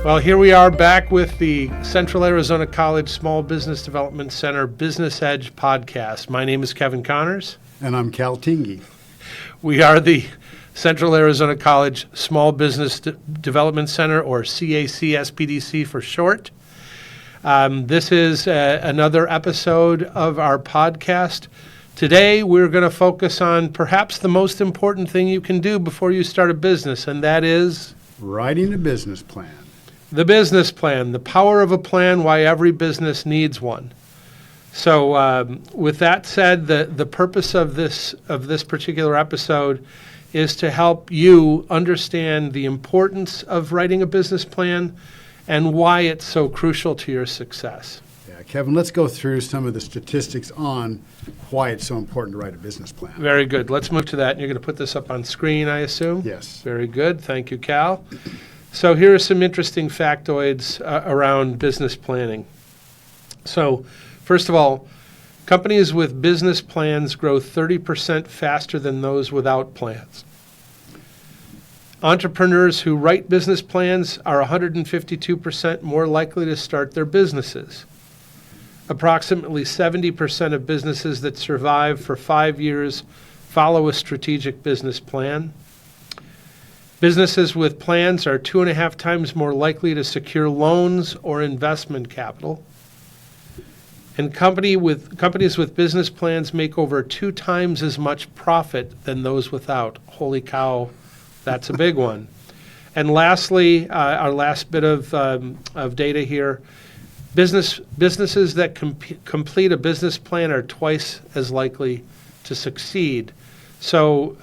Well, here we are back with the Central Arizona College Small Business Development Center Business Edge podcast. My name is Kevin Connors. And I'm Cal Tingy. We are the Central Arizona College Small Business Development Center, or CAC SPDC for short. This is another episode of our podcast. Today, we're going to focus on perhaps the most important thing you can do before you start a business, and that is writing a business plan. The business plan, the power of a plan, why every business needs one. So with that said, the purpose of this particular episode is to help you understand the importance of writing a business plan and why it's so crucial to your success. Yeah, Kevin, let's go through some of the statistics on why it's so important to write a business plan. Very good. Let's move to that. And you're going to put this up on screen, I assume? Yes. Very good. Thank you, Cal. So here are some interesting factoids around business planning. So first of all, companies with business plans grow 30% faster than those without plans. Entrepreneurs who write business plans are 152% more likely to start their businesses. Approximately 70% of businesses that survive for 5 years follow a strategic business plan. Businesses with plans are 2.5 times more likely to secure loans or investment capital. And companies with business plans make over 2 times as much profit than those without. Holy cow, that's a big one. And lastly, our last bit of data here, businesses that complete a business plan are twice as likely to succeed. So,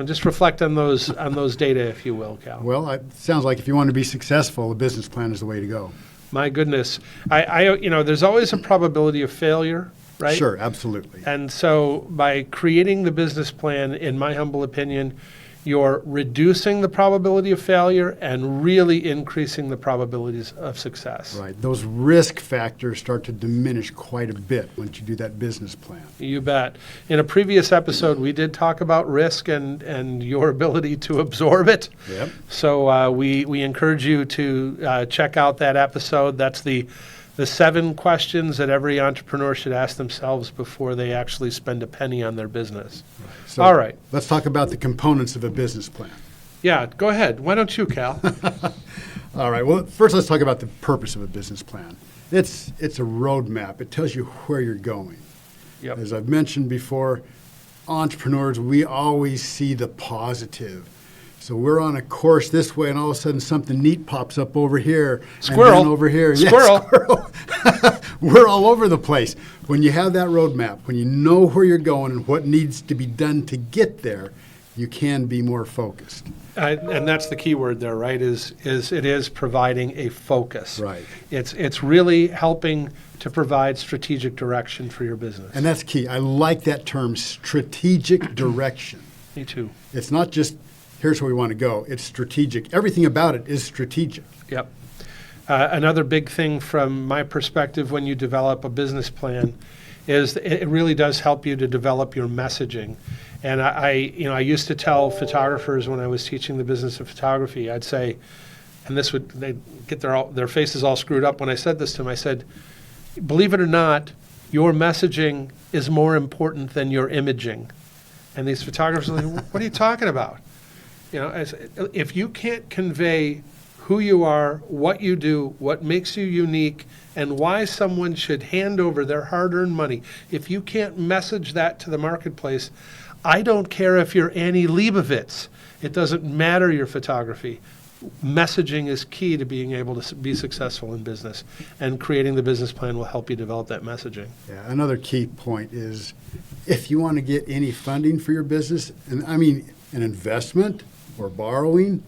just reflect on those data, if you will, Cal. Well, it sounds like if you want to be successful, a business plan is the way to go. My goodness. There's always a probability of failure, right? Sure, absolutely. And so by creating the business plan, in my humble opinion, you're reducing the probability of failure and really increasing the probabilities of success. Right. Those risk factors start to diminish quite a bit once you do that business plan. You bet. In a previous episode, we did talk about risk and your ability to absorb it. Yep. So we encourage you to check out that episode. That's the 7 questions that every entrepreneur should ask themselves before they actually spend a penny on their business. Right. So all right. Let's talk about the components of a business plan. Yeah, go ahead. Why don't you, Cal? All right. Well, first let's talk about the purpose of a business plan. It's a roadmap. It tells you where you're going. Yep. As I've mentioned before, entrepreneurs, we always see the positive. So we're on a course this way, and all of a sudden something neat pops up over here. Squirrel. And then over here. Squirrel. Yeah, squirrel. We're all over the place. When you have that roadmap, when you know where you're going and what needs to be done to get there, you can be more focused. And that's the key word there, right? Is it is providing a focus. Right. It's really helping to provide strategic direction for your business. And that's key. I like that term, strategic direction. Me too. It's not just here's where we want to go. It's strategic. Everything about it is strategic. Yep. Another big thing from my perspective when you develop a business plan is it really does help you to develop your messaging. And I used to tell photographers when I was teaching the business of photography, I'd say, and they'd get their faces all screwed up when I said this to them. I said, believe it or not, your messaging is more important than your imaging. And these photographers are like, what are you talking about? If you can't convey who you are, what you do, what makes you unique, and why someone should hand over their hard-earned money, if you can't message that to the marketplace, I don't care if you're Annie Leibovitz. It doesn't matter your photography. Messaging is key to being able to be successful in business, and creating the business plan will help you develop that messaging. Yeah, another key point is if you want to get any funding for your business, and I mean an investment or borrowing,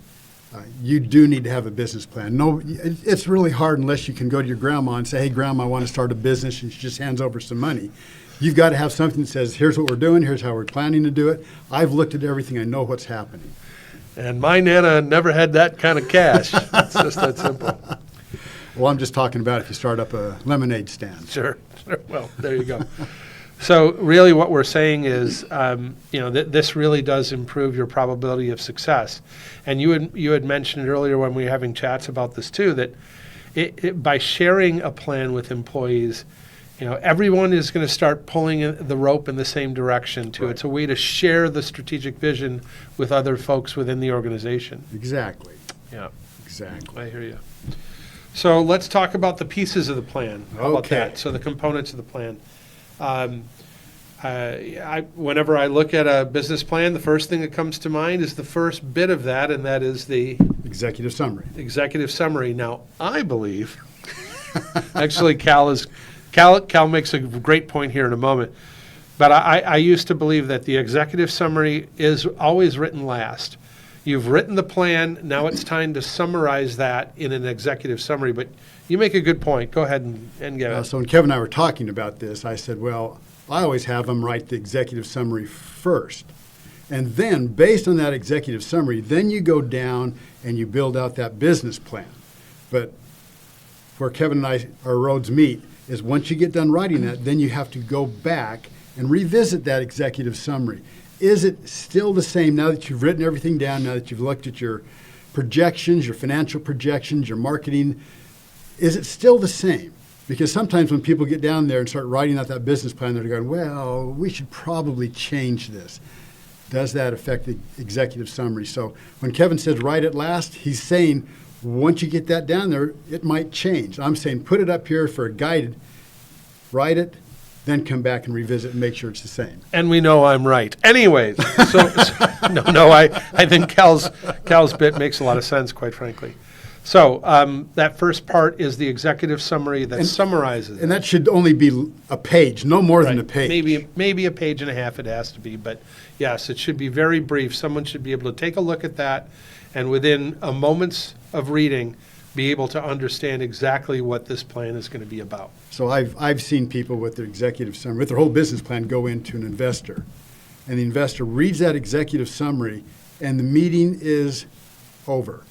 you do need to have a business plan. No, it's really hard unless you can go to your grandma and say, hey, Grandma, I want to start a business, and she just hands over some money. You've got to have something that says, here's what we're doing, here's how we're planning to do it. I've looked at everything, I know what's happening. And my Nana never had that kind of cash. It's just that simple. Well, I'm just talking about if you start up a lemonade stand. Sure. Well, there you go. So really what we're saying is, this really does improve your probability of success. And you had mentioned earlier when we were having chats about this too, that by sharing a plan with employees, everyone is going to start pulling the rope in the same direction too. Right. It's a way to share the strategic vision with other folks within the organization. Exactly. Yeah, Exactly. I hear you. So let's talk about the pieces of the plan. How about Okay. that? So the components of the plan. Whenever I look at a business plan, the first thing that comes to mind is the first bit of that, and that is the Executive summary. executive summary. Now, I believe, actually, Cal makes a great point here in a moment, but I used to believe that the executive summary is always written last. You've written the plan, now it's time to summarize that in an executive summary, but you make a good point. Go ahead and get it. So when Kevin and I were talking about this, I said, well, I always have them write the executive summary first. And then, based on that executive summary, then you go down and you build out that business plan. But where Kevin and our roads meet is once you get done writing that, then you have to go back and revisit that executive summary. Is it still the same now that you've written everything down, now that you've looked at your projections, your financial projections, your marketing? Is it still the same? Because sometimes when people get down there and start writing out that business plan, they're going, well, we should probably change this. Does that affect the executive summary? So when Kevin says write it last, he's saying once you get that down there, it might change. I'm saying put it up here for a guided, write it, then come back and revisit and make sure it's the same. And we know I'm right. Anyways, I think Cal's bit makes a lot of sense, quite frankly. So that first part is the executive summary that summarizes. And that should only be a page, no more than a page. Maybe a page and a half it has to be, but yes, it should be very brief. Someone should be able to take a look at that and within a moment's of reading, be able to understand exactly what this plan is going to be about. So I've seen people with their executive summary, with their whole business plan, go into an investor. And the investor reads that executive summary and the meeting is over.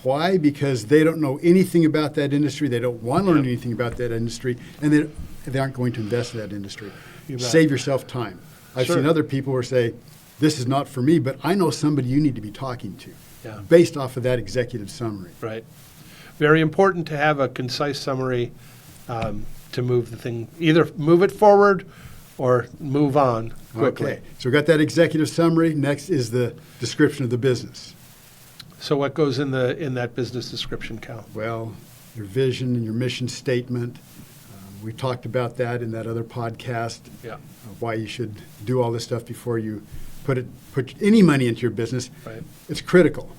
Why? Because they don't know anything about that industry. They don't want to learn anything about that industry, and they aren't going to invest in that industry. You bet. Save yourself time. I've Sure. seen other people who say, this is not for me, but I know somebody you need to be talking to Yeah. based off of that executive summary. Right. Very important to have a concise summary to move the thing, either move it forward or move on quickly. Okay, so we got that executive summary. Next is the description of the business. So what goes in that business description, Cal? Well, your vision and your mission statement. We talked about that in that other podcast. Yeah. Why you should do all this stuff before you put any money into your business. Right. It's critical.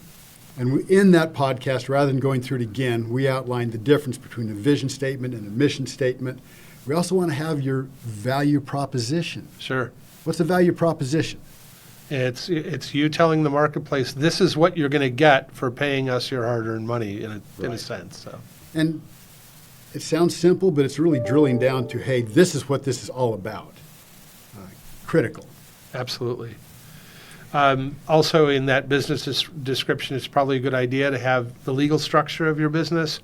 And in that podcast, rather than going through it again, we outlined the difference between a vision statement and a mission statement. We also want to have your value proposition. Sure. What's the value proposition? It's you telling the marketplace, this is what you're going to get for paying us your hard-earned money in a Right. sense. So And it sounds simple, but it's really drilling down to, hey, this is what this is all about. Critical. absolutely. Also, in that business description, it's probably a good idea to have the legal structure of your business.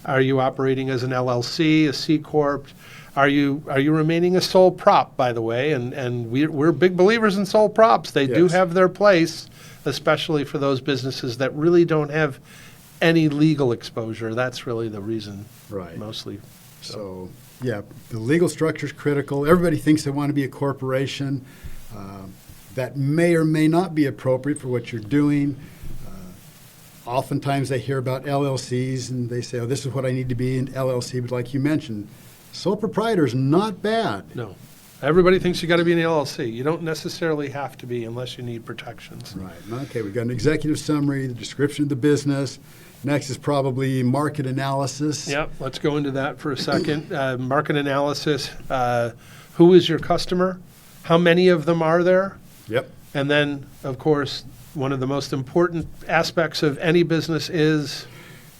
Are you operating as an LLC, a C corp? Are you remaining a sole prop, by the way? And we're big believers in sole props. They do Yes. have their place, especially for those businesses that really don't have any legal exposure. That's really the reason, Right. mostly. So, yeah, the legal structure is critical. Everybody thinks they want to be a corporation. That may or may not be appropriate for what you're doing. Oftentimes they hear about LLCs and they say, oh, this is what I need to be in LLC. But like you mentioned, sole proprietor is not bad. No. Everybody thinks you got to be an LLC. You don't necessarily have to be unless you need protections. Right. Okay, we've got an executive summary, the description of the business. Next is probably market analysis. Yep, let's go into that for a second. Market analysis, who is your customer? How many of them are there? Yep. And then, of course, one of the most important aspects of any business is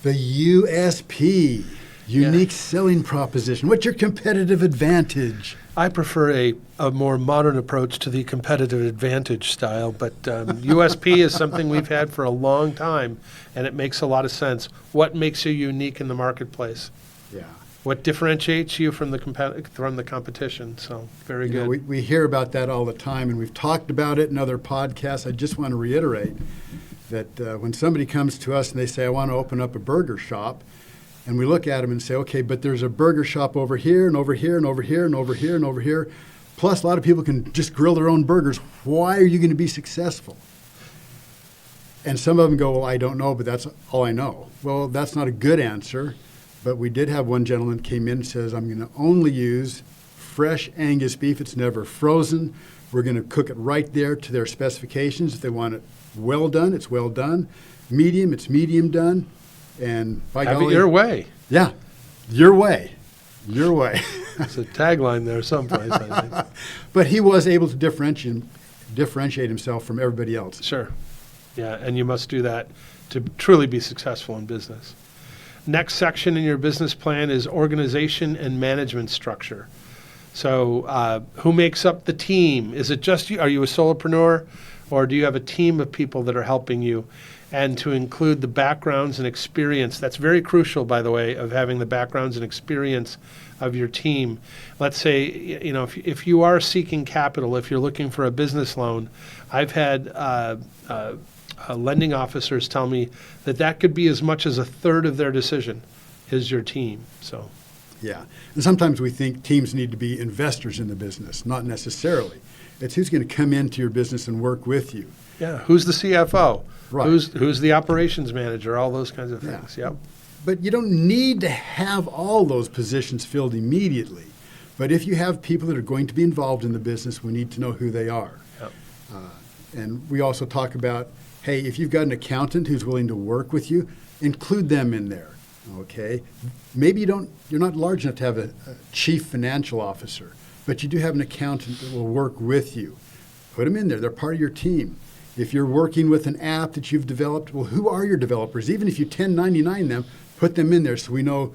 The USP, unique selling proposition. What's your competitive advantage? I prefer a more modern approach to the competitive advantage style, but USP is something we've had for a long time, and it makes a lot of sense. What makes you unique in the marketplace? Yeah. what differentiates you from the competition. So very You good. know, we hear about that all the time, and we've talked about it in other podcasts. I just want to reiterate that when somebody comes to us and they say, I want to open up a burger shop, and we look at them and say, okay, but there's a burger shop over here and over here and over here and over here and over here. Plus, a lot of people can just grill their own burgers. Why are you going to be successful? And some of them go, well, I don't know, but that's all I know. Well, that's not a good answer. But we did have one gentleman came in and says, I'm going to only use fresh Angus beef. It's never frozen. We're going to cook it right there to their specifications. If they want it well done, it's well done. Medium, it's medium done. And by Have golly, it your way. yeah, your way, your way. It's a tagline there someplace, I think. But he was able to differentiate himself from everybody else. Sure. Yeah, and you must do that to truly be successful in business. Next section in your business plan is organization and management structure. So who makes up the team? Is it just you? Are you a solopreneur, or do you have a team of people that are helping you? And to include the backgrounds and experience. That's very crucial, by the way, of having the backgrounds and experience of your team. Let's say, you know, if you are seeking capital, if you're looking for a business loan, I've had lending officers tell me that could be as much as a third of their decision is your team. So, Yeah. And sometimes we think teams need to be investors in the business. Not necessarily. It's who's going to come into your business and work with you. yeah, who's the CFO? Right. Who's the operations manager? All those kinds of Yeah. things. Yep. But you don't need to have all those positions filled immediately. But if you have people that are going to be involved in the business, we need to know who they are. Yep. And we also talk about, hey, if you've got an accountant who's willing to work with you, include them in there. Okay? Maybe you're not large enough to have a chief financial officer, but you do have an accountant that will work with you. Put them in there. They're part of your team. If you're working with an app that you've developed, well, who are your developers? Even if you 1099 them, put them in there so we know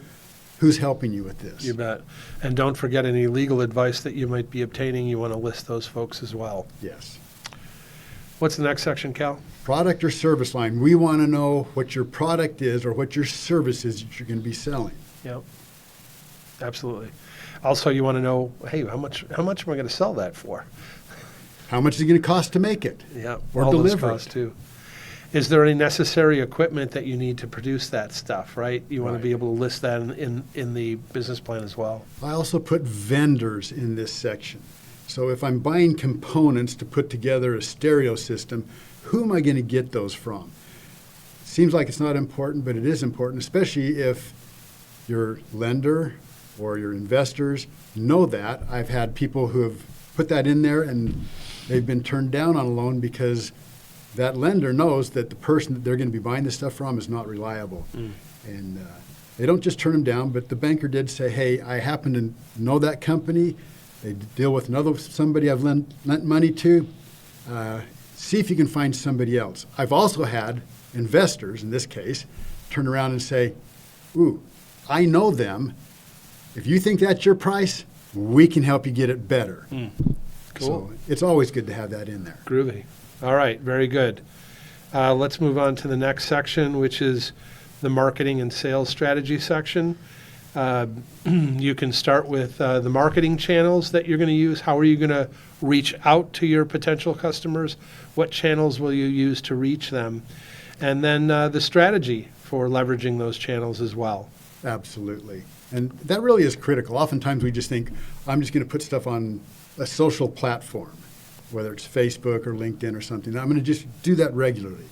who's helping you with this. You bet. And don't forget any legal advice that you might be obtaining. You want to list those folks as well. Yes. What's the next section, Cal? Product or service line. We want to know what your product is or what your service is that you're going to be selling. Yep. Absolutely. Also, you want to know, hey, how much am I going to sell that for? How much is it going to cost to make it? Yeah, Or all those deliver it. costs too. Is there any necessary equipment that you need to produce that stuff, right? You want to Right. be able to list that in the business plan as well. I also put vendors in this section. So if I'm buying components to put together a stereo system, who am I going to get those from? Seems like it's not important, but it is important, especially if your lender or your investors know that. I've had people who have put that in there and they've been turned down on a loan because that lender knows that the person that they're going to be buying this stuff from is not reliable. And they don't just turn them down, but the banker did say, hey, I happen to know that company. They deal with somebody I've lent money to. See if you can find somebody else. I've also had investors, in this case, turn around and say, ooh, I know them. If you think that's your price, we can help you get it better. Cool. So it's always good to have that in there. Groovy. All right, very good. Let's move on to the next section, which is the marketing and sales strategy section. You can start with the marketing channels that you're going to use. How are you going to reach out to your potential customers? What channels will you use to reach them? And then the strategy for leveraging those channels as well. Absolutely. And that really is critical. Oftentimes we just think, I'm just going to put stuff on a social platform, whether it's Facebook or LinkedIn or something. I'm going to just do that regularly.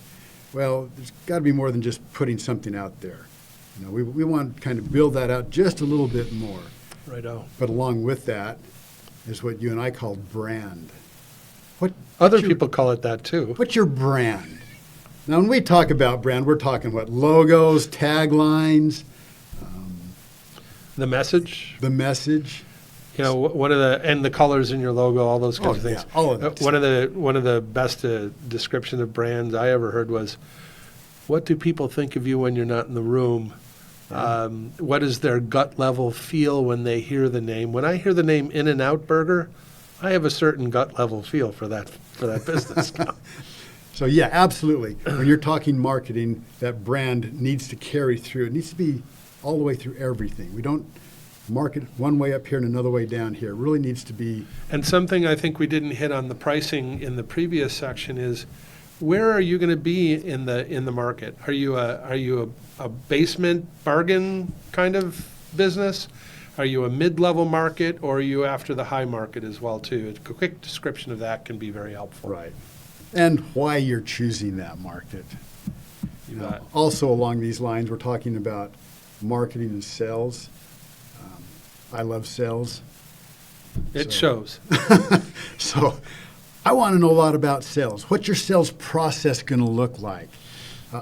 Well, there's got to be more than just putting something out there. You know, we want to kind of build that out just a little bit more. Righto. But along with that is what you and I call brand. Other people call it that too. What's your brand? Now, when we talk about brand, we're talking what? Logos, taglines, The message, the message. you know, one of the colors in your logo, all those kinds of yeah, things. all of that. One of the best description of brands I ever heard was, what do people think of you when you're not in the room? What is their gut level feel when they hear the name? When I hear the name In-N-Out Burger, I have a certain gut level feel for that business. So yeah, absolutely. When you're talking marketing, that brand needs to carry through. It needs to be all the way through everything. We don't market one way up here and another way down here. It really needs to be, And something I think we didn't hit on the pricing in the previous section is, where are you going to be in the market? Are you a basement bargain kind of business? Are you a mid-level market, or are you after the high market as well too? A quick description of that can be very helpful. right. And why you're choosing that market. You bet. Also along these lines, we're talking about marketing and sales. I love sales. It So- shows. So I want to know a lot about sales. What's your sales process going to look like?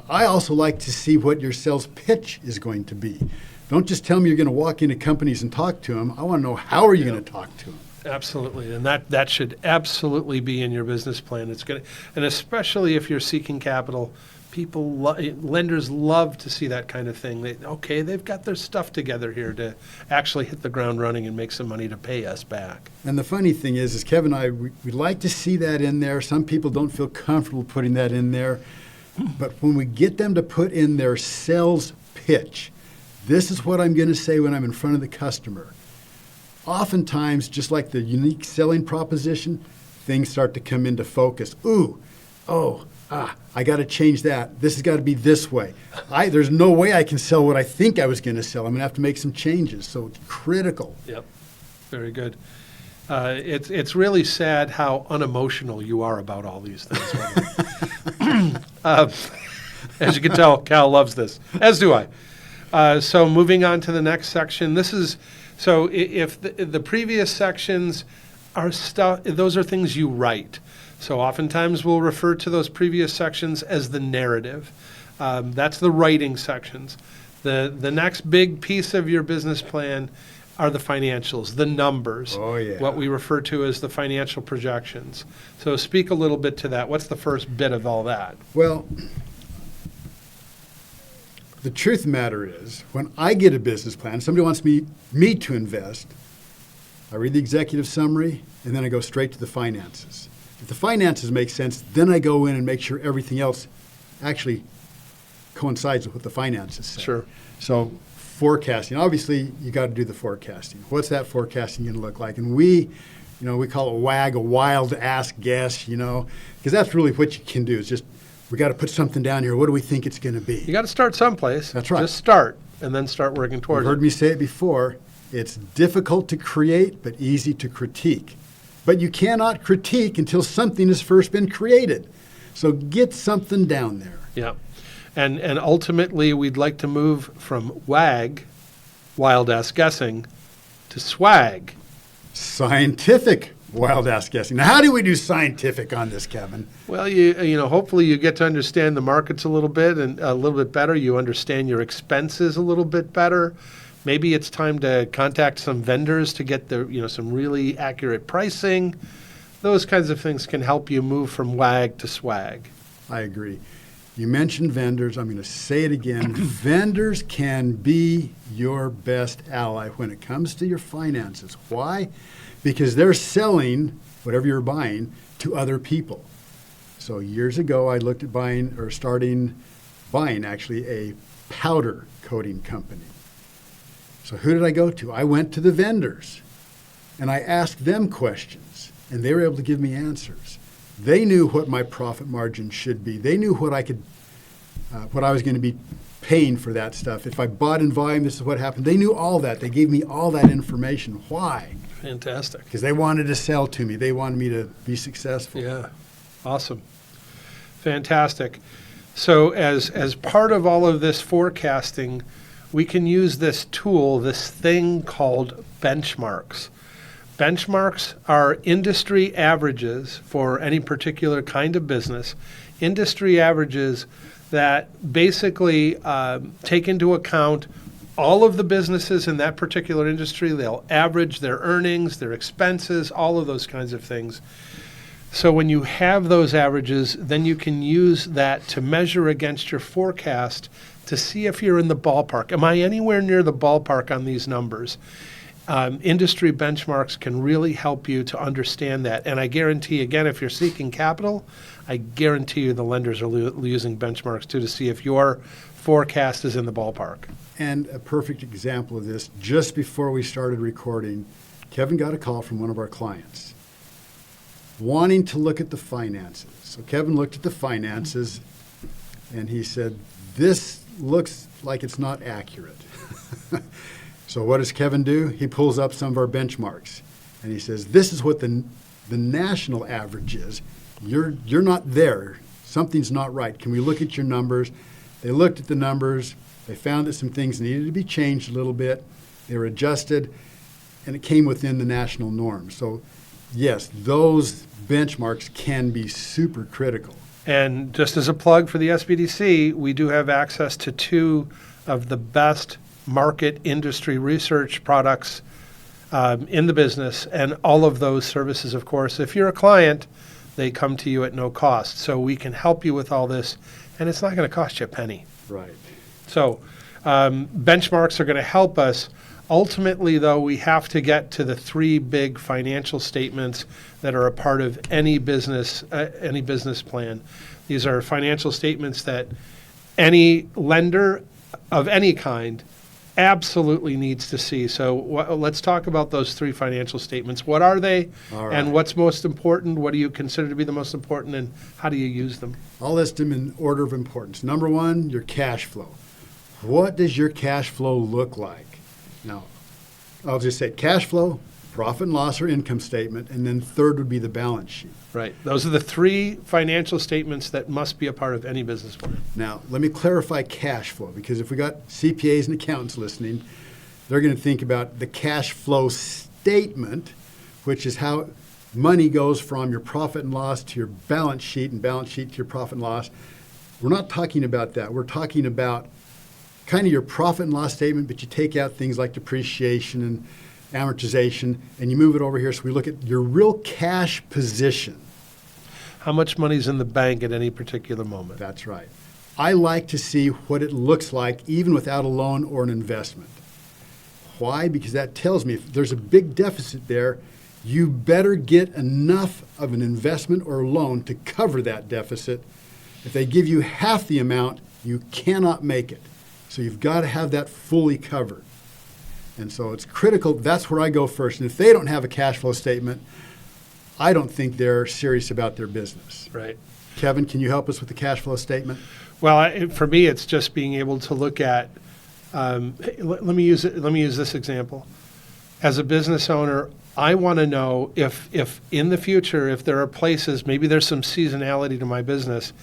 I also like to see what your sales pitch is going to be. Don't just tell me you're going to walk into companies and talk to them. I want to know, how are you going to talk to them? Absolutely, and that should absolutely be in your business plan. It's going to, and especially if you're seeking capital, lenders love to see that kind of thing. They've got their stuff together here to actually hit the ground running and make some money to pay us back. And the funny thing is Kevin and I, we'd like to see that in there. Some people don't feel comfortable putting that in there. But when we get them to put in their sales pitch, this is what I'm going to say when I'm in front of the customer. Oftentimes, just like the unique selling proposition, things start to come into focus. I got to change that. This has got to be this way. There's no way I can sell what I think I was going to sell. I'm going to have to make some changes. So it's critical. Yep, very good. It's really sad how unemotional you are about all these things. As you can tell, Cal loves this, as do I. So moving on to the next section, if the previous sections are stuff, those are things you write. So oftentimes we'll refer to those previous sections as the narrative. That's the writing sections. The next big piece of your business plan are the financials, the numbers. Oh, yeah. What we refer to as the financial projections. So speak a little bit to that. What's the first bit of all that? Well, the truth of the matter is, when I get a business plan, somebody wants me to invest, I read the executive summary, and then I go straight to the finances. If the finances make sense, then I go in and make sure everything else actually coincides with what the finances say. Sure. So forecasting, obviously you got to do the forecasting. What's that forecasting going to look like? And we call it WAG, a wild ass guess, because that's really what you can do. Is just, we got to put something down here. What do we think it's going to be? You got to start someplace. That's right. Just start, and then start working You've towards heard it. me say it before. It's difficult to create, but easy to critique. But you cannot critique until something has first been created. So get something down there. Yeah. And ultimately, we'd like to move from WAG, wild ass guessing, to SWAG. Scientific wild ass guessing. Now, how do we do scientific on this, Kevin? Well, hopefully you get to understand the markets a little bit and a little bit better. You understand your expenses a little bit better. Maybe it's time to contact some vendors to get some really accurate pricing. Those kinds of things can help you move from WAG to SWAG. I agree. You mentioned vendors. I'm going to say it again. Vendors can be your best ally when it comes to your finances. Why? Because they're selling whatever you're buying to other people. So years ago, I looked at starting buying a powder coating company. So who did I go to? I went to the vendors, and I asked them questions, and they were able to give me answers. They knew what my profit margin should be. They knew what I was going to be paying for that stuff. If I bought in volume, this is what happened. They knew all that. They gave me all that information. Why? Fantastic. Because they wanted to sell to me. They wanted me to be successful. Yeah. Awesome. Fantastic. So as part of all of this forecasting, we can use this tool, this thing called benchmarks. Benchmarks are industry averages for any particular kind of business, industry averages that basically take into account all of the businesses in that particular industry. They'll average their earnings, their expenses, all of those kinds of things. So when you have those averages, then you can use that to measure against your forecast to see if you're in the ballpark. Am I anywhere near the ballpark on these numbers? Industry benchmarks can really help you to understand that. And I guarantee, again, if you're seeking capital, I guarantee you the lenders are using benchmarks too to see if your forecast is in the ballpark. And a perfect example of this, just before we started recording, Kevin got a call from one of our clients wanting to look at the finances. So Kevin looked at the finances and he said, this looks like it's not accurate. So what does Kevin do? He pulls up some of our benchmarks and he says, this is what the national average is. You're not there. Something's not right. Can we look at your numbers? They looked at the numbers. They found that some things needed to be changed a little bit. They were adjusted, and it came within the national norm. So, yes, those benchmarks can be super critical. And just as a plug for the SBDC, we do have access to 2 of the best market industry research products in the business, and all of those services, of course, if you're a client, they come to you at no cost. So we can help you with all this, and it's not going to cost you a penny. Right. So benchmarks are going to help us. Ultimately, though, we have to get to the 3 big financial statements that are a part of any business plan. These are financial statements that any lender of any kind absolutely needs to see. So let's talk about those 3 financial statements. What are they? All right. And what's most important? What do you consider to be the most important, and how do you use them? I'll list them in order of importance. Number 1, your cash flow. What does your cash flow look like? Now, I'll just say cash flow, profit and loss or income statement, and then third would be the balance sheet. Right. Those are the 3 financial statements that must be a part of any business plan. Now, let me clarify cash flow, because if we got CPAs and accountants listening, they're going to think about the cash flow statement, which is how money goes from your profit and loss to your balance sheet, and balance sheet to your profit and loss. We're not talking about that. We're talking about kind of your profit and loss statement, but you take out things like depreciation and amortization, and you move it over here. So we look at your real cash position. How much money's in the bank at any particular moment? That's right. I like to see what it looks like even without a loan or an investment. Why? Because that tells me if there's a big deficit there, you better get enough of an investment or loan to cover that deficit. If they give you half the amount, you cannot make it. So you've got to have that fully covered. And so it's critical. That's where I go first. And if they don't have a cash flow statement, I don't think they're serious about their business. Right. Kevin, can you help us with the cash flow statement? Well, for me, it's just being able to look at. Let me use this example. As a business owner, I want to know if in the future, if there are places, maybe there's some seasonality to my business.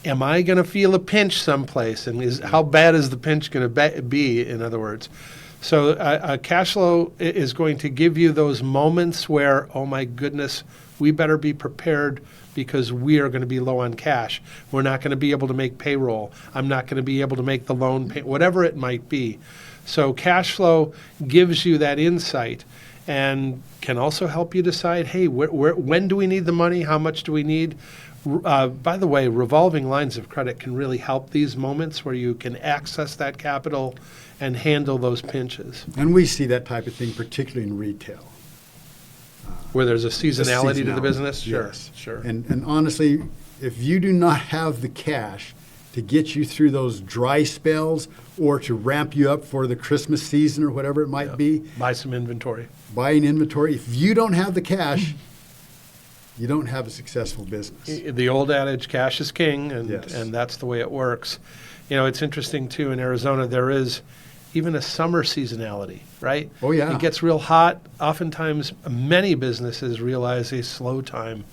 Am I going to feel a pinch someplace? And how bad is the pinch going to be, in other words? So cash flow is going to give you those moments where, oh my goodness, we better be prepared because we are going to be low on cash. We're not going to be able to make payroll. I'm not going to be able to make the loan pay, whatever it might be. So cash flow gives you that insight and can also help you decide, hey, when do we need the money? How much do we need? By the way, revolving lines of credit can really help these moments where you can access that capital and handle those pinches. And we see that type of thing, particularly in retail. Where there's a seasonality to the Seasonality, business? Sure, yes. sure. And honestly, if you do not have the cash to get you through those dry spells or to ramp you up for the Christmas season or whatever it might be, Buy some inventory. buying inventory, if you don't have the cash, you don't have a successful business. The old adage, cash is king, and, Yes. and that's the way it works. You know, it's interesting, too, in Arizona, there is even a summer seasonality, right? Oh, yeah. It gets real hot. Oftentimes, many businesses realize a slow time.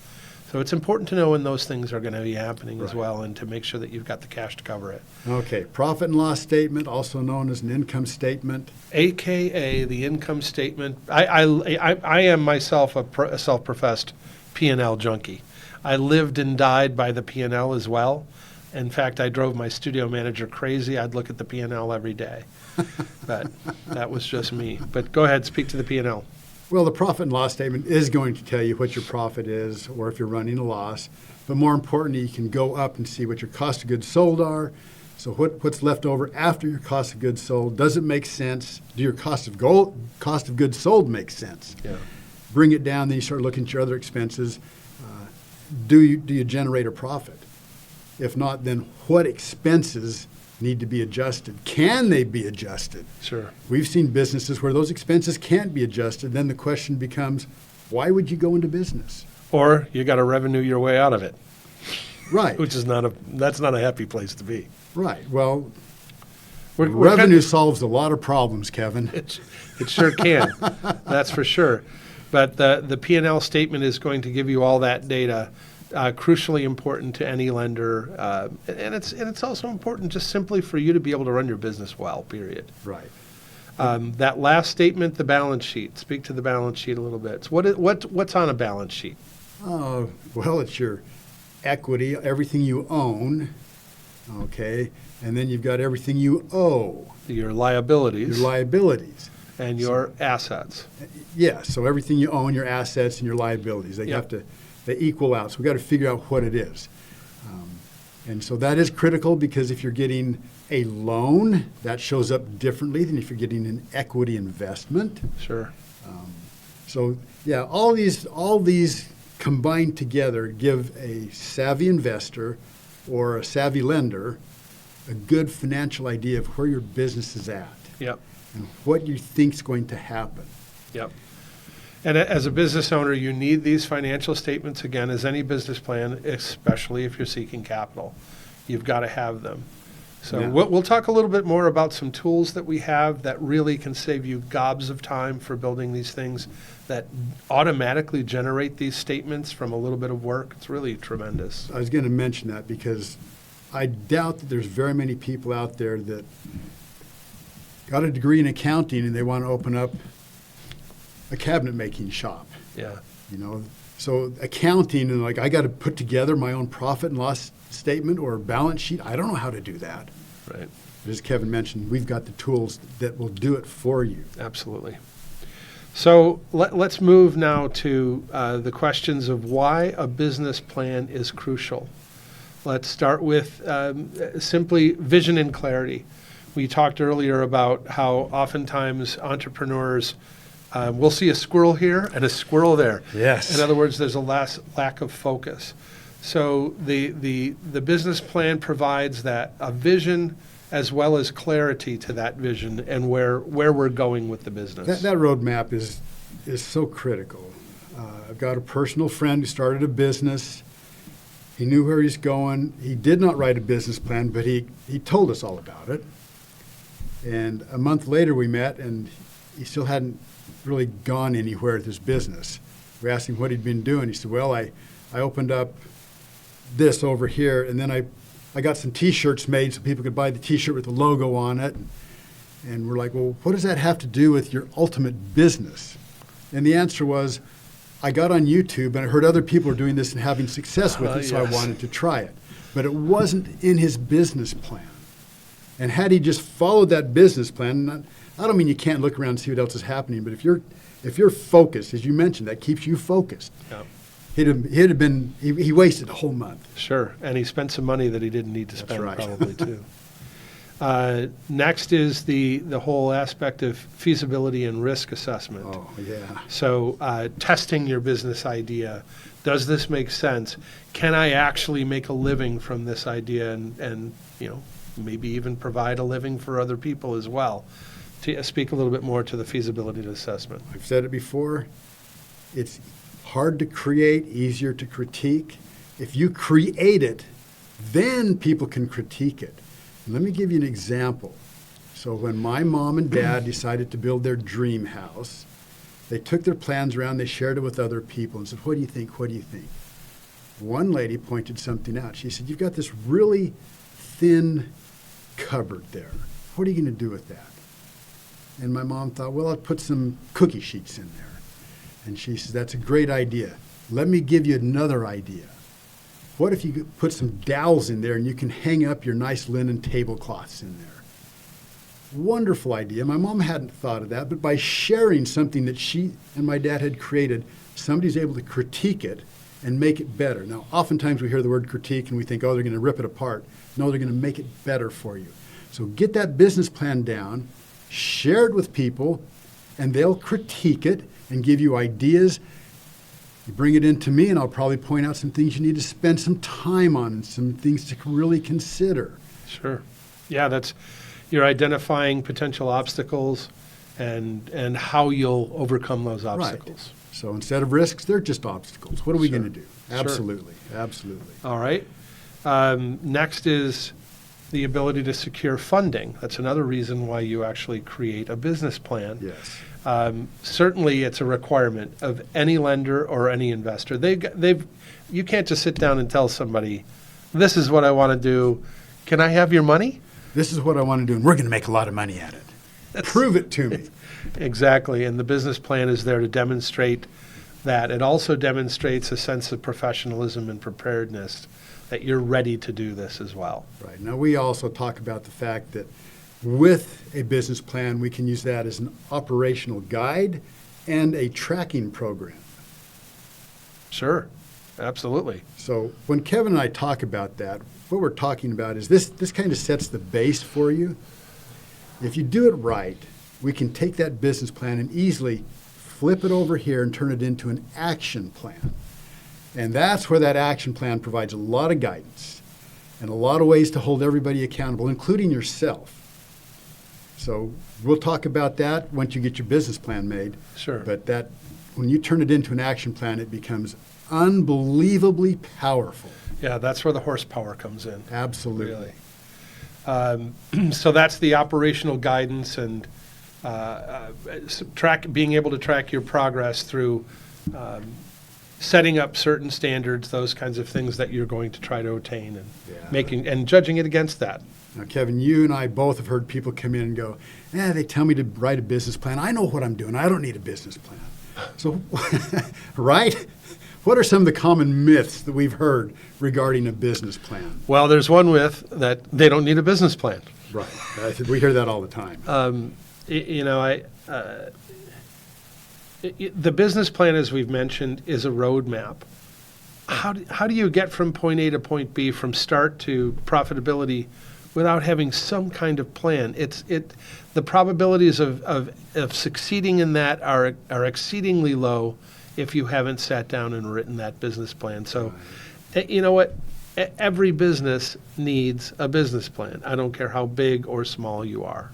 So it's important to know when those things are going to be happening as Right. well, and to make sure that you've got the cash to cover it. Okay, profit and loss statement, also known as an income statement. AKA the income statement. I am myself a self-professed P&L junkie. I lived and died by the P&L as well. In fact, I drove my studio manager crazy. I'd look at the P&L every day. But that was just me. But go ahead, speak to the P&L. Well, the profit and loss statement is going to tell you what your profit is or if you're running a loss. But more importantly, you can go up and see what your cost of goods sold are. So what's left over after your cost of goods sold? Does it make sense? Do your cost of goods sold make sense? Yeah. Bring it down, then you start looking at your other expenses. Do you generate a profit? If not, then what expenses need to be adjusted? Can they be adjusted? Sure. We've seen businesses where those expenses can't be adjusted. Then the question becomes, why would you go into business? Or you got to revenue your way out of it, Right, which is that's not a happy place to be. right. Well, We're revenue solves a lot of problems, Kevin. It sure can. That's for sure. But the P&L statement is going to give you all that data, crucially important to any lender, and it's also important just simply for you to be able to run your business well. Period. Right. That last statement, the balance sheet. Speak to the balance sheet a little bit. So what's on a balance sheet? Well, it's your equity, everything you own, okay? And then you've got everything you owe, Your liabilities your liabilities. and your assets. Yeah, so everything you own, your assets and your liabilities, Yep. they equal out. So we've got to figure out what it is. And so that is critical because if you're getting a loan, that shows up differently than if you're getting an equity investment. Sure. So yeah, all these combined together give a savvy investor or a savvy lender a good financial idea of where your business is at Yep. and what you think's going to happen. Yep. And as a business owner, you need these financial statements, again, as any business plan, especially if you're seeking capital. You've got to have them. So Yeah. we'll talk a little bit more about some tools that we have that really can save you gobs of time for building these things that automatically generate these statements from a little bit of work. It's really tremendous. I was going to mention that because I doubt that there's very many people out there that got a degree in accounting and they want to open up a cabinet making shop, Yeah. you know. So accounting and like I got to put together my own profit and loss statement or balance sheet. I don't know how to do that. Right. But as Kevin mentioned, we've got the tools that will do it for you. Absolutely. So let's move now to the questions of why a business plan is crucial. Let's start with simply vision and clarity. We talked earlier about how oftentimes entrepreneurs will see a squirrel here and a squirrel there. Yes. In other words, there's a lack of focus. So the business plan provides that a vision as well as clarity to that vision and where we're going with the business. That roadmap is so critical. I've got a personal friend who started a business. He knew where he's going. He did not write a business plan, but he told us all about it. And a month later we met, and he still hadn't really gone anywhere with his business. We asked him what he'd been doing. He said, well, I opened up this over here, and then I got some T-shirts made so people could buy the T-shirt with the logo on it. And we're like, well, what does that have to do with your ultimate business? And the answer was, I got on YouTube and I heard other people were doing this and having success with it, so I Yes. wanted to try it. But it wasn't in his business plan. And had he just followed that business plan, I don't mean you can't look around and see what else is happening, but if you're focused, as you mentioned, that keeps you focused. Yeah. He wasted a whole month. Sure, and he spent some money that he didn't need to That's spend right. probably too. Next is the whole aspect of feasibility and risk assessment. Oh, yeah. So testing your business idea. Does this make sense? Can I actually make a living from this idea and maybe even provide a living for other people as well? To speak a little bit more to the feasibility assessment. I've said it before. It's hard to create, easier to critique. If you create it, then people can critique it. Let me give you an example. So when my mom and dad decided to build their dream house, they took their plans around, they shared it with other people and said, what do you think, what do you think? One lady pointed something out. She said, you've got this really thin cupboard there. What are you going to do with that? And my mom thought, well, I'll put some cookie sheets in there. And she says, that's a great idea. Let me give you another idea. What if you could put some dowels in there and you can hang up your nice linen tablecloths in there? Wonderful idea. My mom hadn't thought of that, but by sharing something that she and my dad had created, somebody's able to critique it and make it better. Now, oftentimes we hear the word critique and we think, oh, they're going to rip it apart. No, they're going to make it better for you. So get that business plan down, share it with people, and they'll critique it and give you ideas. You bring it in to me, and I'll probably point out some things you need to spend some time on and some things to really consider. Sure. Yeah, you're identifying potential obstacles and how you'll overcome those obstacles. So instead of risks, they're just obstacles. What are we Sure. going to do? Sure. Absolutely, absolutely. All right. Next is the ability to secure funding. That's another reason why you actually create a business plan. Yes. Certainly, it's a requirement of any lender or any investor. You can't just sit down and tell somebody, "This is what I want to do. Can I have your money?" This is what I want to do, and we're going to make a lot of money at it. Prove it to me. Exactly, and the business plan is there to demonstrate that. It also demonstrates a sense of professionalism and preparedness that you're ready to do this as well. Right. Now, we also talk about the fact that with a business plan, we can use that as an operational guide and a tracking program. Sure, absolutely. So when Kevin and I talk about that, what we're talking about is this kind of sets the base for you. If you do it right, we can take that business plan and easily flip it over here and turn it into an action plan. And that's where that action plan provides a lot of guidance and a lot of ways to hold everybody accountable, including yourself. So we'll talk about that once you get your business plan made. Sure. But that, when you turn it into an action plan, it becomes unbelievably powerful. Yeah, that's where the horsepower comes in. Absolutely. Really. So that's the operational guidance and being able to track your progress through setting up certain standards, those kinds of things that you're going to try to attain, and Yeah. judging it against that. Now, Kevin, you and I both have heard people come in and go, they tell me to write a business plan. I know what I'm doing. I don't need a business plan. So, right? What are some of the common myths that we've heard regarding a business plan? Well, there's one myth that they don't need a business plan. Right. We hear that all the time. The business plan, as we've mentioned, is a roadmap. How do you get from point A to point B, from start to profitability, without having some kind of plan? The probabilities of succeeding in that are exceedingly low if you haven't sat down and written that business plan. So, you know what? Every business needs a business plan. I don't care how big or small you are.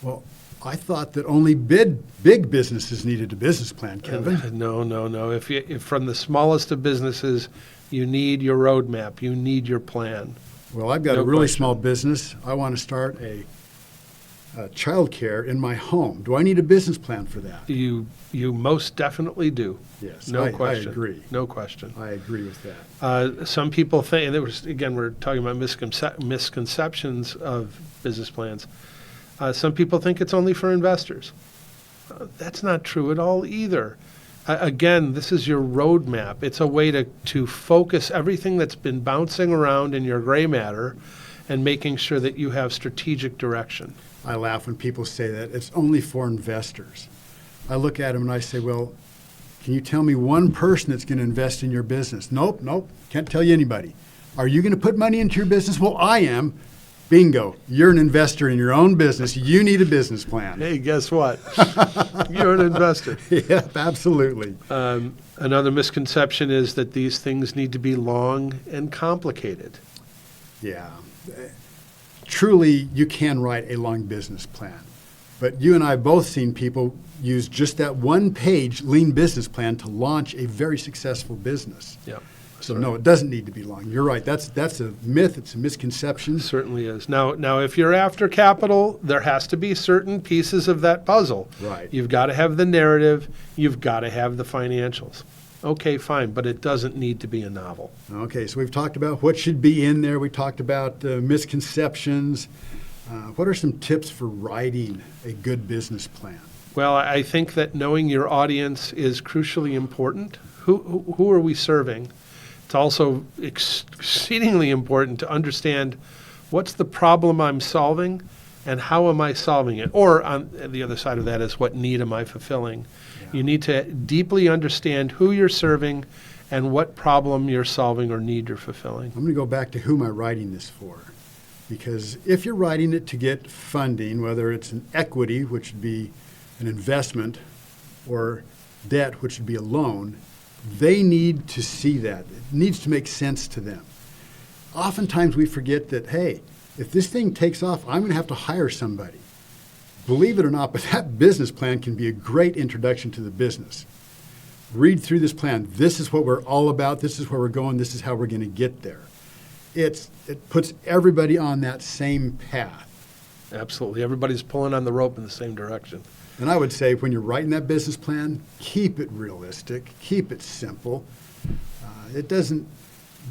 Well, I thought that only big businesses needed a business plan, Kevin. No. If from the smallest of businesses, you need your roadmap, you need your plan. Well, I've got No a really question. small business. I want to start a child care in my home. Do I need a business plan for that? You most definitely do. Yes, No I question. agree. No question. I agree with that. Some people think, and we're talking about misconceptions of business plans. Some people think it's only for investors. That's not true at all either. Again, this is your roadmap. It's a way to focus everything that's been bouncing around in your gray matter and making sure that you have strategic direction. I laugh when people say that it's only for investors. I look at them and I say, well, can you tell me one person that's going to invest in your business? Nope, can't tell you anybody. Are you going to put money into your business? Well, I am. Bingo. You're an investor in your own business. You need a business plan. Hey, guess what? You're an investor. Yep, absolutely. Another misconception is that these things need to be long and complicated. Yeah. Truly, you can write a long business plan. But you and I have both seen people use just that one-page lean business plan to launch a very successful business. Yeah. So no, it doesn't need to be long. You're right. That's a myth. It's a misconception. Certainly is. Now, if you're after capital, there has to be certain pieces of that puzzle. Right. You've got to have the narrative. You've got to have the financials. Okay, fine, but it doesn't need to be a novel. Okay, so we've talked about what should be in there. We talked about misconceptions. What are some tips for writing a good business plan? Well, I think that knowing your audience is crucially important. Who are we serving? It's also exceedingly important to understand what's the problem I'm solving and how am I solving it? Or on the other side of that is what need am I fulfilling? Yeah. You need to deeply understand who you're serving and what problem you're solving or need you're fulfilling. I'm going to go back to who am I writing this for? Because if you're writing it to get funding, whether it's an equity, which would be an investment, or debt, which would be a loan, they need to see that. It needs to make sense to them. Oftentimes we forget that, hey, if this thing takes off, I'm going to have to hire somebody. Believe it or not, but that business plan can be a great introduction to the business. Read through this plan. This is what we're all about. This is where we're going. This is how we're going to get there. It puts everybody on that same path. Absolutely. Everybody's pulling on the rope in the same direction. And I would say when you're writing that business plan, keep it realistic, keep it simple.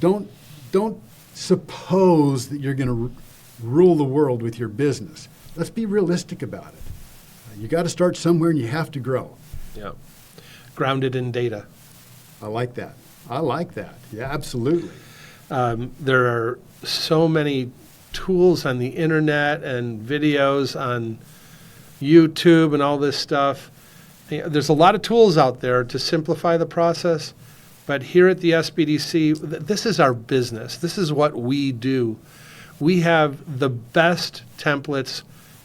Don't suppose that you're going to rule the world with your business. Let's be realistic about it. You got to start somewhere and you have to grow. Yeah. Grounded in data. I like that. Yeah, absolutely. There are so many tools on the internet and videos on YouTube and all this stuff. There's a lot of tools out there to simplify the process, but here at the SBDC, this is our business. This is what we do. We have the best templates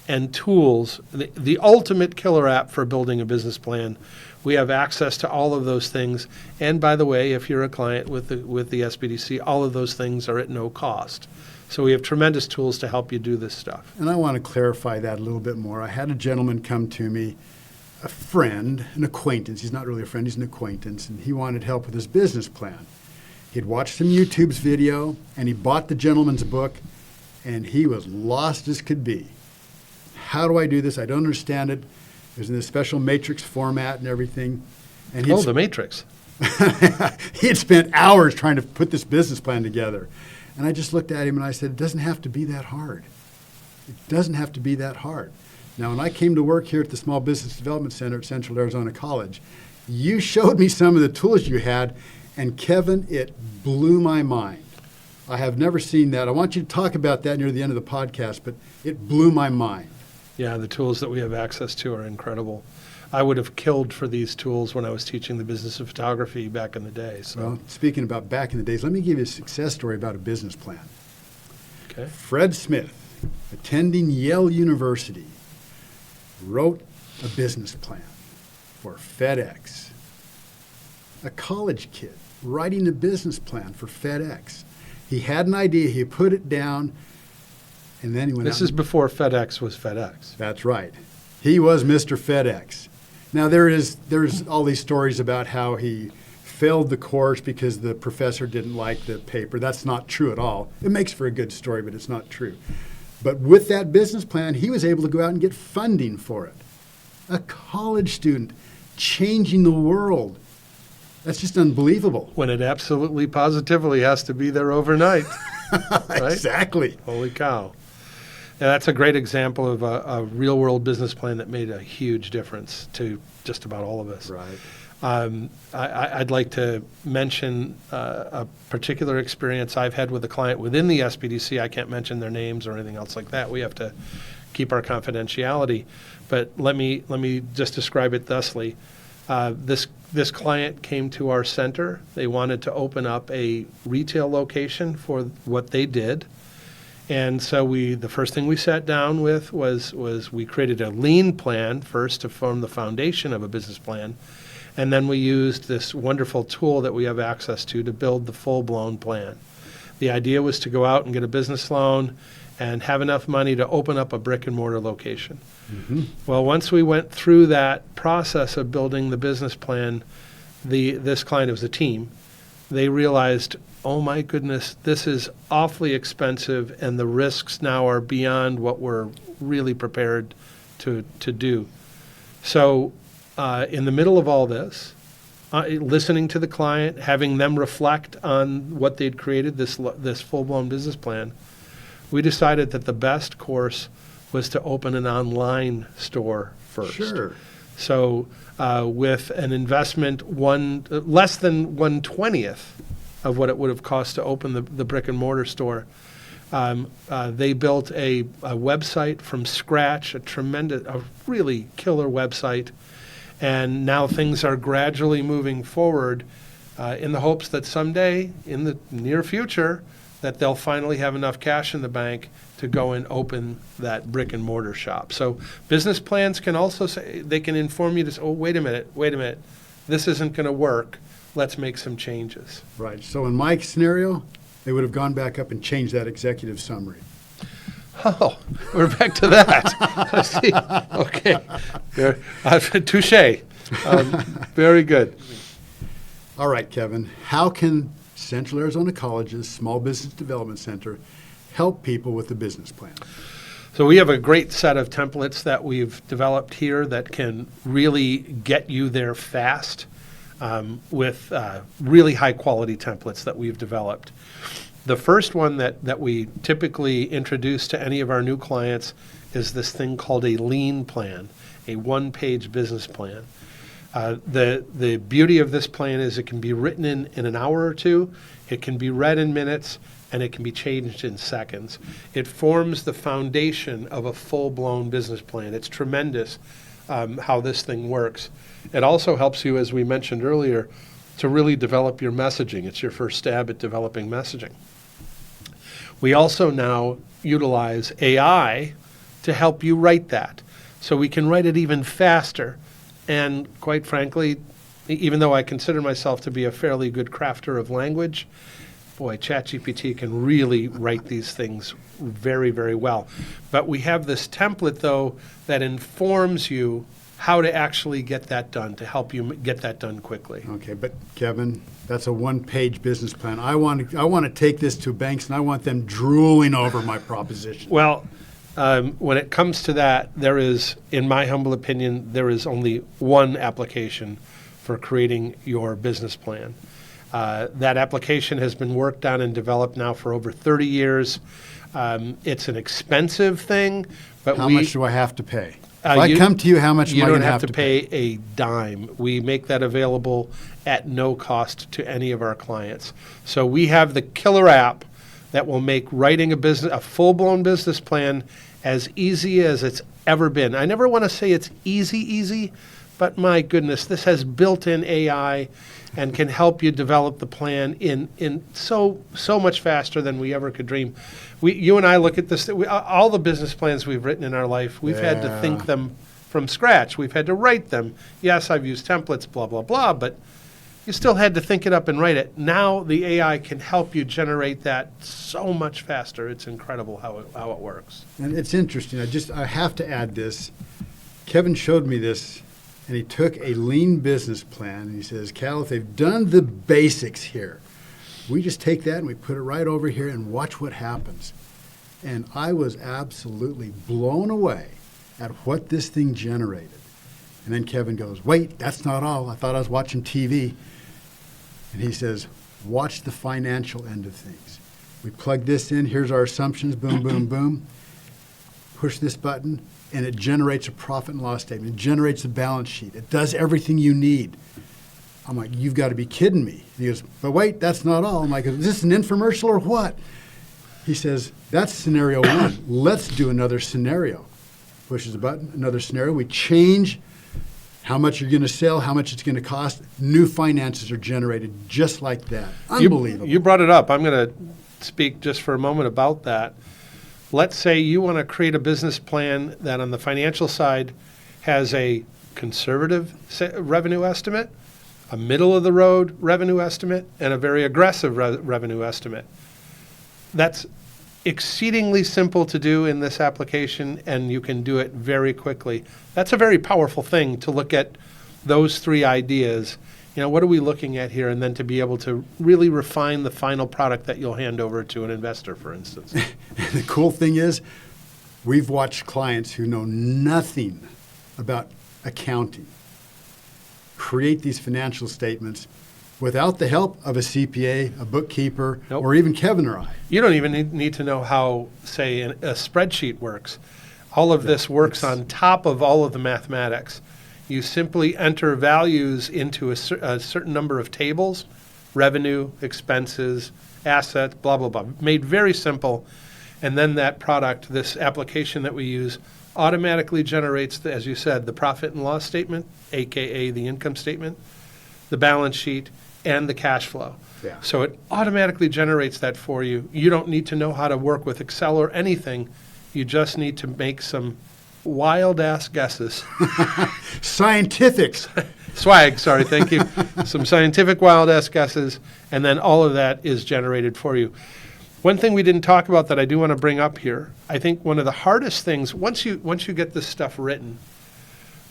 and tools, the ultimate killer app for building a business plan. We have access to all of those things. And by the way, if you're a client with the SBDC, all of those things are at no cost. So we have tremendous tools to help you do this stuff. And I want to clarify that a little bit more. I had a gentleman come to me, a friend, an acquaintance. He's not really a friend, he's an acquaintance, and he wanted help with his business plan. He'd watched some YouTube's video, and he bought the gentleman's book, and he was lost as could be. How do I do this? I don't understand it. It was in this special matrix format and everything. And the matrix. He had spent hours trying to put this business plan together. And I just looked at him and I said, it doesn't have to be that hard. It doesn't have to be that hard. Now, when I came to work here at the Small Business Development Center at Central Arizona College, you showed me some of the tools you had, and Kevin, it blew my mind. I have never seen that. I want you to talk about that near the end of the podcast, but it blew my mind. Yeah, the tools that we have access to are incredible. I would have killed for these tools when I was teaching the business of photography back in the day. So. Well, speaking about back in the days, let me give you a success story about a business plan. Okay. Fred Smith, attending Yale University, wrote a business plan for FedEx. A college kid writing a business plan for FedEx. He had an idea, he put it down, and then he went out. This is before FedEx was FedEx. That's right. He was Mr. FedEx. Now, there's all these stories about how he failed the course because the professor didn't like the paper. That's not true at all. It makes for a good story, but it's not true. But with that business plan, he was able to go out and get funding for it. A college student changing the world. That's just unbelievable. When it absolutely positively has to be there overnight. Right? Exactly. Holy cow. Yeah, that's a great example of a real-world business plan that made a huge difference to just about all of us. Right. I'd like to mention a particular experience I've had with a client within the SBDC. I can't mention their names or anything else like that. We have to keep our confidentiality. But let me just describe it thusly. This client came to our center. They wanted to open up a retail location for what they did. And so the first thing we sat down with was we created a lean plan first to form the foundation of a business plan. And then we used this wonderful tool that we have access to build the full-blown plan. The idea was to go out and get a business loan and have enough money to open up a brick-and-mortar location. Mm-hmm. Well, once we went through that process of building the business plan, this client, it was a team, they realized, oh my goodness, this is awfully expensive and the risks now are beyond what we're really prepared to do. So in the middle of all this, listening to the client, having them reflect on what they'd created, this full-blown business plan, we decided that the best course was to open an online store first. Sure. So with an investment less than 1/20th of what it would have cost to open the brick and mortar store, they built a website from scratch, a really killer website. And now things are gradually moving forward in the hopes that someday in the near future that they'll finally have enough cash in the bank to go and open that brick and mortar shop. So business plans can also say, they can inform you to say, oh, wait a minute, this isn't going to work. Let's make some changes. Right. So in my scenario, they would have gone back up and changed that executive summary. Oh, we're back to that. I see. Okay. Touche. Very good. All right, Kevin, how can Central Arizona College's Small Business Development Center help people with the business plan? So we have a great set of templates that we've developed here that can really get you there fast with really high quality templates that we've developed. The first one that we typically introduce to any of our new clients is this thing called a lean plan, a one-page business plan. The beauty of this plan is it can be written in an hour or two, it can be read in minutes, and it can be changed in seconds. It forms the foundation of a full-blown business plan. It's tremendous how this thing works. It also helps you, as we mentioned earlier, to really develop your messaging. It's your first stab at developing messaging. We also now utilize AI to help you write that. So we can write it even faster. And quite frankly, even though I consider myself to be a fairly good crafter of language, boy, ChatGPT can really write these things very, very well. But we have this template, though, that informs you how to actually get that done, to help you get that done quickly. Okay, but Kevin, that's a one-page business plan. I want to take this to banks, and I want them drooling over my proposition. Well, when it comes to that, there is, in my humble opinion, there is only one application for creating your business plan. That application has been worked on and developed now for over 30 years. It's an expensive thing, but How much do I have to pay? If I you- come to you, how much am You I don't going to have to pay a dime. We make that available at no cost to any of our clients. So we have the killer app that will make writing a full-blown business plan as easy as it's ever been. I never want to say it's easy, but my goodness, this has built-in AI and can help you develop the plan in so much faster than we ever could dream. You and I look at this, all the business plans we've written in our life, we've had to think them from scratch. We've had to write them. Yes, I've used templates, blah, blah, blah, but you still had to think it up and write it. Now the AI can help you generate that so much faster. It's incredible how it works. And it's interesting. I have to add this. Kevin showed me this, and he took a lean business plan, and he says, Cal, if they've done the basics here, we just take that and we put it right over here and watch what happens. And I was absolutely blown away at what this thing generated. And then Kevin goes, wait, that's not all. I thought I was watching TV. And he says, watch the financial end of things. We plug this in. Here's our assumptions. Boom, boom, boom. Push this button, and it generates a profit and loss statement. It generates a balance sheet. It does everything you need. I'm like, you've got to be kidding me. He goes, but wait, that's not all. I'm like, is this an infomercial or what? He says, that's scenario one. Let's do another scenario. Pushes a button, another scenario. We change how much you're going to sell, how much it's going to cost. New finances are generated just like that. Unbelievable. You brought it up. I'm going to speak just for a moment about that. Let's say you want to create a business plan that on the financial side has a conservative revenue estimate, a middle-of-the-road revenue estimate, and a very aggressive revenue estimate. That's exceedingly simple to do in this application, and you can do it very quickly. That's a very powerful thing to look at those three ideas. You know, what are we looking at here? And then to be able to really refine the final product that you'll hand over to an investor, for instance. The cool thing is, we've watched clients who know nothing about accounting create these financial statements without the help of a CPA, a bookkeeper, Nope. or even Kevin or I. You don't even need to know how, say, a spreadsheet works. All of this works on top of all of the mathematics. You simply enter values into a certain number of tables, revenue, expenses, assets, blah, blah, blah. Made very simple. And then that product, this application that we use, automatically generates, as you said, the profit and loss statement, AKA the income statement, the balance sheet, and the cash flow. Yeah. So it automatically generates that for you. You don't need to know how to work with Excel or anything. You just need to make some wild-ass guesses. Scientifics. Swag, sorry, thank you. Some scientific wild-ass guesses, and then all of that is generated for you. One thing we didn't talk about that I do want to bring up here, I think one of the hardest things, once you get this stuff written,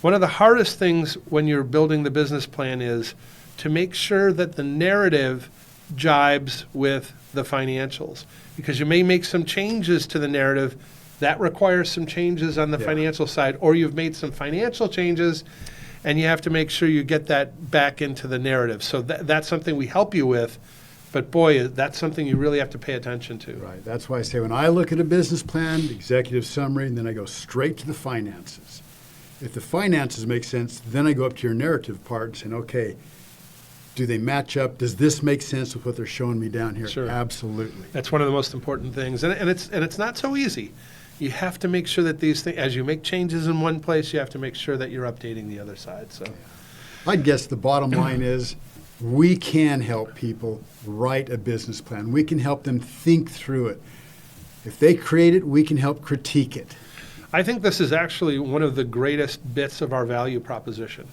one of the hardest things when you're building the business plan is to make sure that the narrative jibes with the financials. Because you may make some changes to the narrative that requires some changes on the financial side, or you've made some financial changes and you have to make sure you get that back into the narrative. So that's something we help you with. But boy, that's something you really have to pay attention to. Right. That's why I say when I look at a business plan, executive summary, and then I go straight to the finances. If the finances make sense, then I go up to your narrative part and saying, okay, do they match up? Does this make sense with what they're showing me down here? Sure. Absolutely. That's one of the most important things. And it's not so easy. You have to make sure that these things, as you make changes in one place, you have to make sure that you're updating the other side. So I'd guess the bottom line is we can help people write a business plan. We can help them think through it. If they create it, we can help critique it. I think this is actually one of the greatest bits of our value proposition.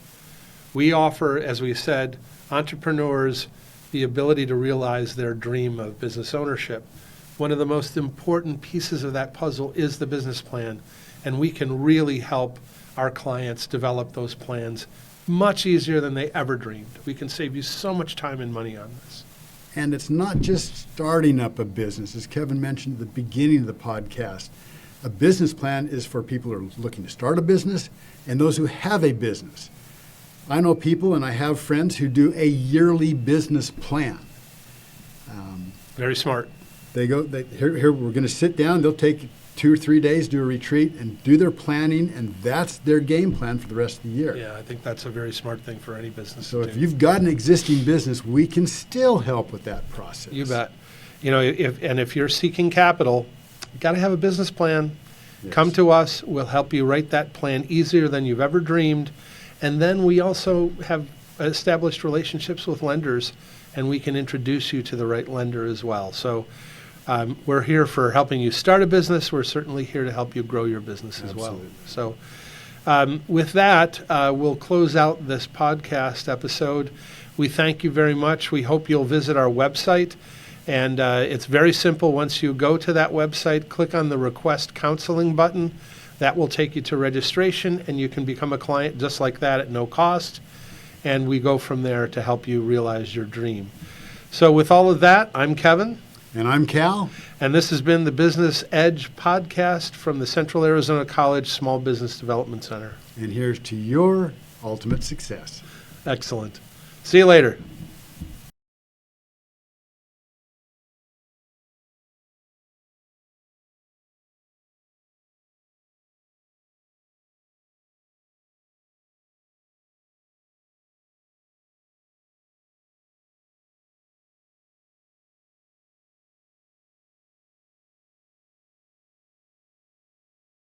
We offer, as we said, entrepreneurs the ability to realize their dream of business ownership. One of the most important pieces of that puzzle is the business plan, and we can really help our clients develop those plans much easier than they ever dreamed. We can save you so much time and money on this. And it's not just starting up a business. As Kevin mentioned at the beginning of the podcast, a business plan is for people who are looking to start a business and those who have a business. I know people, and I have friends who do a yearly business plan. Very smart. Here we're going to sit down. They'll take 2 or 3 days, do a retreat, and do their planning, and that's their game plan for the rest of the year. Yeah, I think that's a very smart thing for any business So to if do. you've got an existing business, we can still help with that process. You bet. You know, if you're seeking capital, you got to have a business plan. Yes. Come to us. We'll help you write that plan easier than you've ever dreamed. And then we also have established relationships with lenders, and we can introduce you to the right lender as well. So we're here for helping you start a business. We're certainly here to help you grow your business as well. Absolutely. So with that, we'll close out this podcast episode. We thank you very much. We hope you'll visit our website. And it's very simple. Once you go to that website, click on the Request Counseling button. That will take you to registration, and you can become a client just like that at no cost. And we go from there to help you realize your dream. So with all of that, I'm Kevin. And I'm Cal. And this has been the Business Edge podcast from the Central Arizona College Small Business Development Center. And here's to your ultimate success. Excellent. See you later.